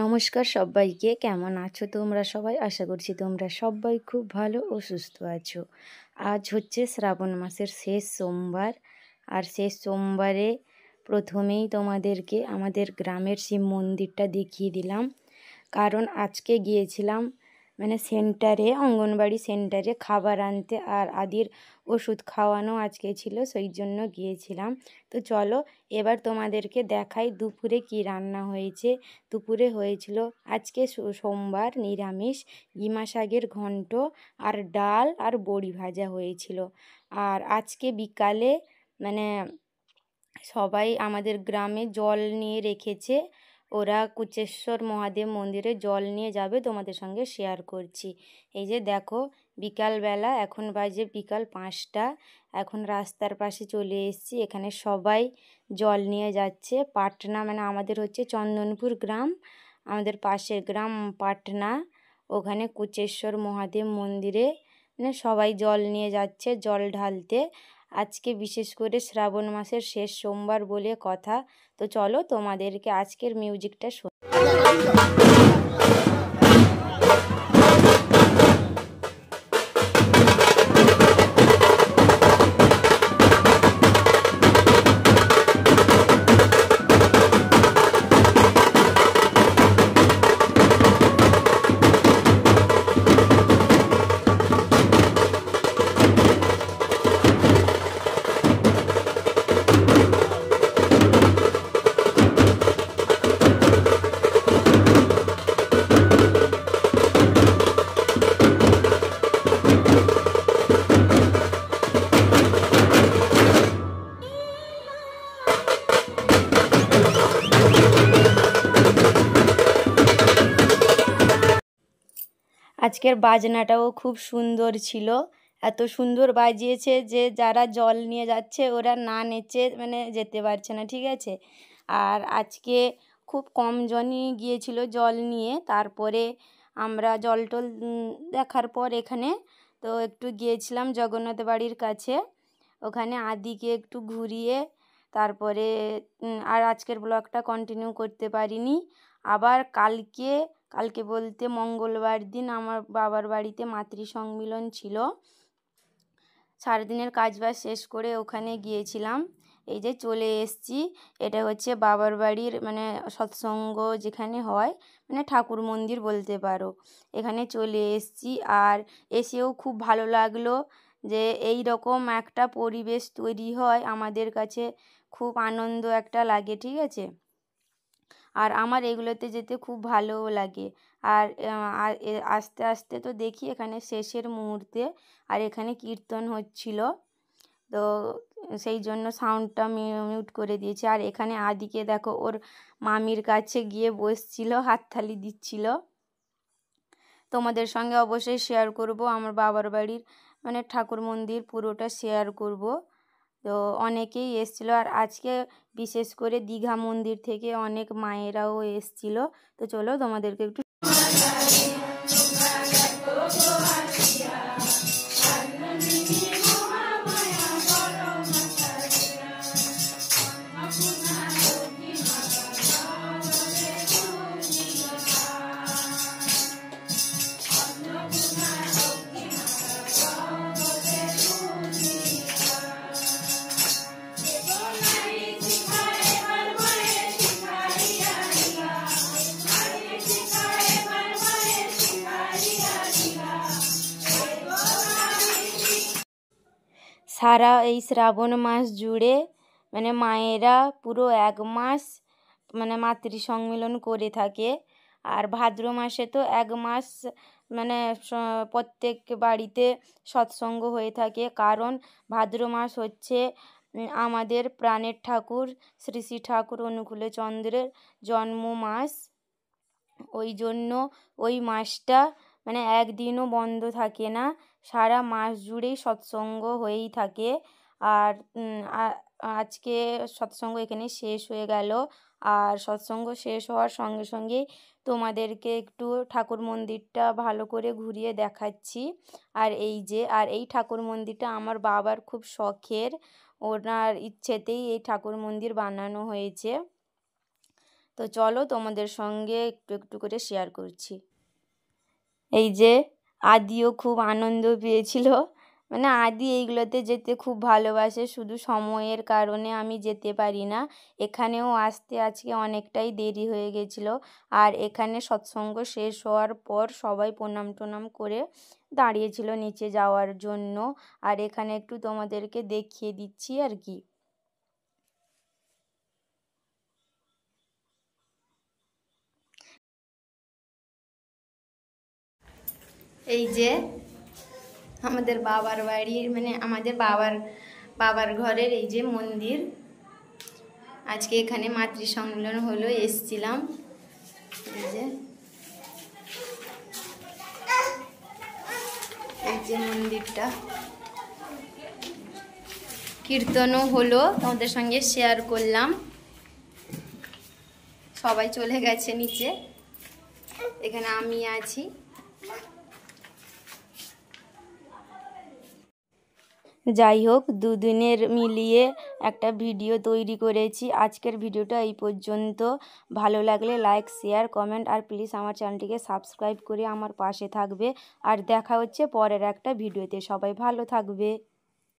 নমস্কার সব্বাইকে। কেমন আছো তোমরা সবাই? আশা করছি তোমরা সব্বাই খুব ভালো ও সুস্থ আছো। আজ হচ্ছে শ্রাবণ মাসের শেষ সোমবার। আর শেষ সোমবারে প্রথমেই তোমাদেরকে আমাদের গ্রামের শিব মন্দিরটা দেখিয়ে দিলাম। কারণ আজকে গিয়েছিলাম সেন্টারে, অঙ্গনবাড়ি সেন্টারে খাবার আনতে, আর আদির ওষুধ খাওয়ানো আজকে ছিল, সেই জন্য গিয়েছিলাম। তো চলো এবার তোমাদেরকে দেখাই দুপুরে কি রান্না হয়েছে। দুপুরে হয়েছিল আজকে সোমবার নিরামিষ, গিমা শাকের ঘন্ট আর ডাল আর বড়ি ভাজা হয়েছিল। আর আজকে বিকালে সবাই আমাদের গ্রামে জল নিয়ে রেখেছে। ওরা কুচেশ্বর মহাদেব মন্দিরে জল নিয়ে যাবে, তোমাদের সঙ্গে শেয়ার করছি। এই যে দেখো, বিকালবেলা, এখন বাজে বিকাল 5টা। এখন রাস্তার পাশে চলে এসেছি, এখানে সবাই জল নিয়ে যাচ্ছে। পাটনা আমাদের হচ্ছে চন্দনপুর গ্রাম, আমাদের পাশের গ্রাম পাটনা। ওখানে কুচেশ্বর মহাদেব মন্দিরে সবাই জল নিয়ে যাচ্ছে, জল ঢালতে। আজকে বিশেষ করে শ্রাবণ মাসের শেষ সোমবার বলে কথা। তো চলো তোমাদেরকে আজকের মিউজিকটা আজকের বাজনাটাও খুব সুন্দর ছিল। এত সুন্দর বাজিয়েছে যে যারা জল নিয়ে যাচ্ছে ওরা না নেচে যেতে পারছে না, ঠিক আছে। আর আজকে খুব কম জনই গিয়েছিল জল নিয়ে। তারপরে আমরা জল টল দেখার পর এখানে তো একটু গিয়েছিলাম জগন্নাথ বাড়ির কাছে, ওখানে আদিকে একটু ঘুরিয়ে তারপরে আর আজকের ব্লগটা কন্টিনিউ করতে পারিনি। আবার কালকে বলতে মঙ্গলবার দিন আমার বাবার বাড়িতে মাতৃ সম্মিলন ছিল। সারাদিনের কাজবাজ শেষ করে ওখানে গিয়েছিলাম। এই যে চলে এসেছি, এটা হচ্ছে বাবার বাড়ির সৎসঙ্গ যেখানে হয়, ঠাকুর মন্দির বলতে পারো। এখানে চলে এসেছি, আর এসেও খুব ভালো লাগলো যে এই রকম একটা পরিবেশ তৈরি হয় আমাদের কাছে, খুব আনন্দ একটা লাগে, ঠিক আছে। আর আমার এগুলোতে যেতে খুব ভালোও লাগে। আর আস্তে আস্তে তো দেখি এখানে শেষের মুহূর্তে, আর এখানে কীর্তন হচ্ছিল, তো সেই জন্য সাউন্ডটা মিউট করে দিয়েছি। আর এখানে আদিকে দেখো ওর মামির কাছে গিয়ে বসছিল, হাততালি দিচ্ছিল। তোমাদের সঙ্গে অবশ্যই শেয়ার করব আমার বাবার বাড়ির ঠাকুর মন্দির পুরোটা শেয়ার করব। তো অনেকেই এসছিল, আর আজকে বিশেষ করে দীঘা মন্দির থেকে অনেক মায়েরাও এসছিল। তো চলো তোমাদেরকে একটু সারা এই শ্রাবণ মাস জুড়ে মায়েরা পুরো 1 মাস মাতৃ সম্মিলন করে থাকে। আর ভাদ্র মাসে তো 1 মাস প্রত্যেক বাড়িতে সৎসঙ্গ হয়ে থাকে, কারণ ভাদ্র মাস হচ্ছে আমাদের প্রাণের ঠাকুর শ্রী শ্রী ঠাকুর অনুকূলচন্দ্রের জন্ম মাস। ওই জন্য ওই মাসটা একদিনও বন্ধ থাকে না, সারা মাস জুড়েই সৎসঙ্গ হয়েই থাকে। আর আজকে সৎসঙ্গ এখানে শেষ হয়ে গেল। আর সৎসঙ্গ শেষ হওয়ার সঙ্গে সঙ্গেই তোমাদেরকে একটু ঠাকুর মন্দিরটা ভালো করে ঘুরিয়ে দেখাচ্ছি। আর এই ঠাকুর মন্দিরটা আমার বাবার খুব শখের, ওনার ইচ্ছেতেই এই ঠাকুর মন্দির বানানো হয়েছে। তো চলো তোমাদের সঙ্গে একটু একটু করে শেয়ার করছি। এই যে আদিও খুব আনন্দ পেয়েছিল, মানে আদি এইগুলোতে যেতে খুব ভালোবাসে, শুধু সময়ের কারণে আমি যেতে পারি না। এখানেও আসতে আজকে অনেকটাই দেরি হয়ে গেছিলো। আর এখানে সৎসঙ্গ শেষ হওয়ার পর সবাই প্রণাম টনাম করে দাঁড়িয়েছিল নিচে যাওয়ার জন্য। আর এখানে একটু তোমাদেরকে দেখিয়ে দিচ্ছি আর কি। এই যে আমাদের বাবার বাড়ির, মানে আমাদের বাবার ঘরের এই যে মন্দির, আজকে এখানে মাতৃ সম্মেলন হলো, এসছিলাম। এই যে মন্দিরটা, কীর্তনও হলো, তোমাদের সঙ্গে শেয়ার করলাম। সবাই চলে গেছে নিচে, এখানে আমি আছি। যাই হোক, দুদিনের মিলিয়ে একটা ভিডিও তৈরি করেছি। আজকের ভিডিওটা এই পর্যন্ত। ভালো লাগলে লাইক, শেয়ার, কমেন্ট আর প্লিজ আমার চ্যানেলটিকে সাবস্ক্রাইব করে আমার পাশে থাকবে। আর দেখা হচ্ছে পরের একটা ভিডিওতে। সবাই ভালো থাকবে।